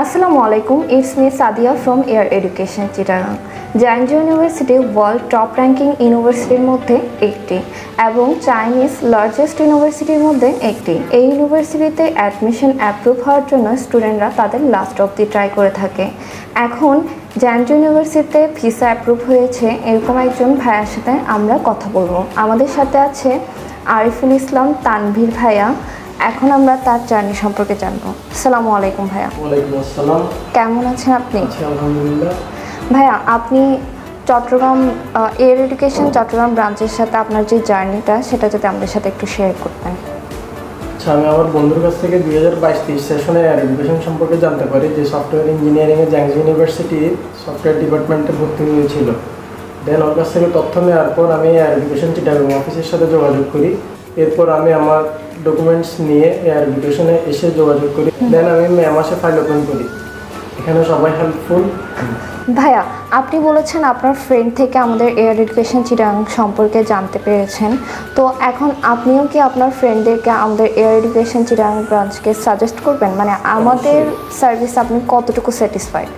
Assalamu alaikum, it's me Sadia from Air Education Chittagong. জায়ান্টু university world top ranking ইউনিভার্সিটির মধ্যে একটি এবং চাইনিজ লার্জেস্ট ইউনিভার্সিটির মধ্যে একটি। এই ইউনিভার্সিটিতে অ্যাডমিশন অ্যাপ্রুভ হওয়ার জন্য স্টুডেন্টরা তাদের লাস্ট অবধি ট্রাই করে থাকে। এখন জায়ান্টু ইউনিভার্সিটিতে ভিসা অ্যাপ্রুভ হয়েছে এরকম একজন ভাইয়ার সাথে আমরা কথা বলবো। আমাদের সাথে আছে আরিফুল ইসলাম তানভীর ভাইয়া। এখন আমরা তার জার্নি সম্পর্কে জানবো। আসসালামু আলাইকুম ভাইয়া। ওয়ালাইকুম আসসালাম। কেমন আছেন আপনি? আলহামদুলিল্লাহ। ভাইয়া, আপনি চট্টগ্রাম এয়ার এডুকেশন চট্টগ্রাম ব্রাঞ্চের সাথে আপনার যে জার্নিটা সেটা যদি আমাদের সাথে একটু শেয়ার করতেন। আচ্ছা, আমি আমার বন্ধুর কাছ থেকে 2022-23 সেশনে এয়ার এডুকেশন সম্পর্কে জানতে পারি যে সফটওয়্যার ইঞ্জিনিয়ারিংয়ে জাংজু ইউনিভার্সিটি সফটওয়্যার ডিপার্টমেন্টে ভর্তি হয়েছিল। দেন ওর কাছ থেকে তথ্য নেওয়ার পর আমি এয়ার এডুকেশন চিটাগং অফিসের সাথে যোগাযোগ করি। এরপর আমি আমার ডকুমেন্টস নিয়ে এয়ার এডুকেশনে এসে যোগাযোগ করি। দেন আমি মে মাসে ফাইল ওপেন করি। এখানে সবাই হেল্পফুল। ভাইয়া, আপনি বলেছেন আপনার ফ্রেন্ড থেকে আমাদের এয়ার এডুকেশন চিটাগং সম্পর্কে জানতে পেরেছেন, তো এখন আপনিও কি আপনার ফ্রেন্ডদেরকে আমাদের এয়ার এডুকেশন চিটাগং ব্রাঞ্চকে সাজেস্ট করবেন? মানে আমাদের সার্ভিস আপনি কতটুকু স্যাটিসফাইড?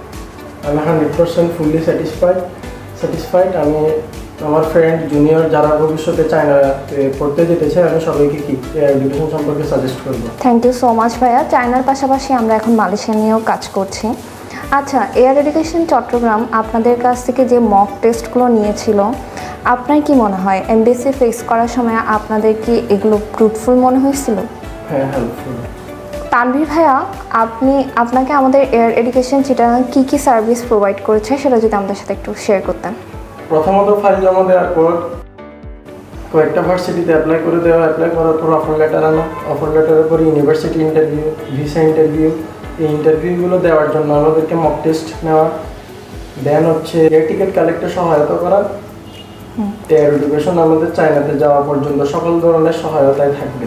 আমি 100% ফুললি স্যাটিসফাইড। আমি আমার ফ্রেন্ড জুনিয়র যারা ভবিষ্যতে চায়নাতে পড়তে যেতে চায় আমি সবাইকে কি এয়ার এডুকেশন সম্পর্কে সাজেস্ট করব। থ্যাংক ইউ সো মাচ ভাইয়া। চায়নার পাশাপাশি আমরা এখন মালয়েশিয়া নিয়েও কাজ করছি। আচ্ছা, এয়ার এডুকেশন চট্টগ্রাম আপনাদের কাছ থেকে যে মক টেস্টগুলো নিয়েছিল, আপনার কি মনে হয় এমবিসি ফেস করার সময় আপনাদের কি এগুলো ফ্রুটফুল মনে হয়েছিল? হ্যাঁ, হেল্পফুল। তানভীর ভাইয়া, আপনাকে আমাদের এয়ার এডুকেশন চিটাগং কী সার্ভিস প্রোভাইড করেছে সেটা যদি আমাদের সাথে একটু শেয়ার করতেন। প্রথমত ফাইল জমা দেওয়ার পর কয়েকটা ভার্সিটিতে অ্যাপ্লাই করার পর অফার লেটার আনা। অফার লেটারের পর ইউনিভার্সিটি ইন্টারভিউ, ভিসা ইন্টারভিউ। এই ইন্টারভিউগুলো দেওয়ার জন্য আমাদেরকে মক টেস্ট নেওয়া। দেন হচ্ছে এয়ার টিকিট কালেক্টে সহায়তা করা। এয়ার এডুকেশন আমাদের চায়নাতে যাওয়া পর্যন্ত সকল ধরনের সহায়তায় থাকবে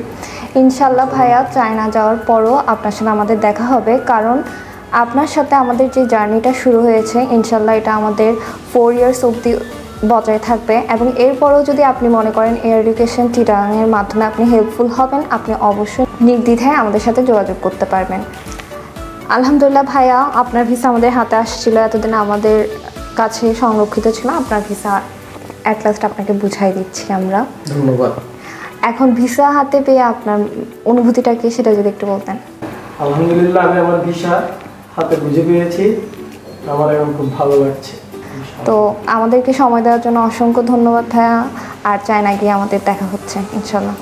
ইনশাল্লাহ। ভাইয়া, চায়না যাওয়ার পরও আপনার সাথে আমাদের দেখা হবে, কারণ আপনার সাথে আমাদের যে জার্নিটা শুরু হয়েছে ইনশাল্লাহ এটা আমাদের 4 ইয়ার্স অবধি বজায় থাকবে। এবং এরপরেও যদি আপনি মনে করেন এয়ার এডুকেশন চিটাগংয়ের মাধ্যমে আপনি হেল্পফুল হবেন, আপনি অবশ্যই নির্দ্বিধায় আমাদের সাথে যোগাযোগ করতে পারবেন। আলহামদুলিল্লাহ ভাইয়া, আপনার ভিসা আমাদের হাতে আসছিল, এতদিন আমাদের কাছে সংরক্ষিত ছিল। আপনার ভিসা অ্যাট লাস্ট আপনাকে বুঝাই দিচ্ছি আমরা। ধন্যবাদ। এখন ভিসা হাতে পেয়ে আপনার অনুভূতিটা কি সেটা যদি একটু বলতেন। আলহামদুলিল্লাহ, আমি আমার ভিসা হাতে বুঝে পেয়েছি। আমার এখন খুব ভালো লাগছে। তো আমাদেরকে সময় দেওয়ার জন্য অসংখ্য ধন্যবাদ ভাইয়া। আর চায়না গিয়ে আমাদের দেখা হচ্ছে ইনশাল্লাহ।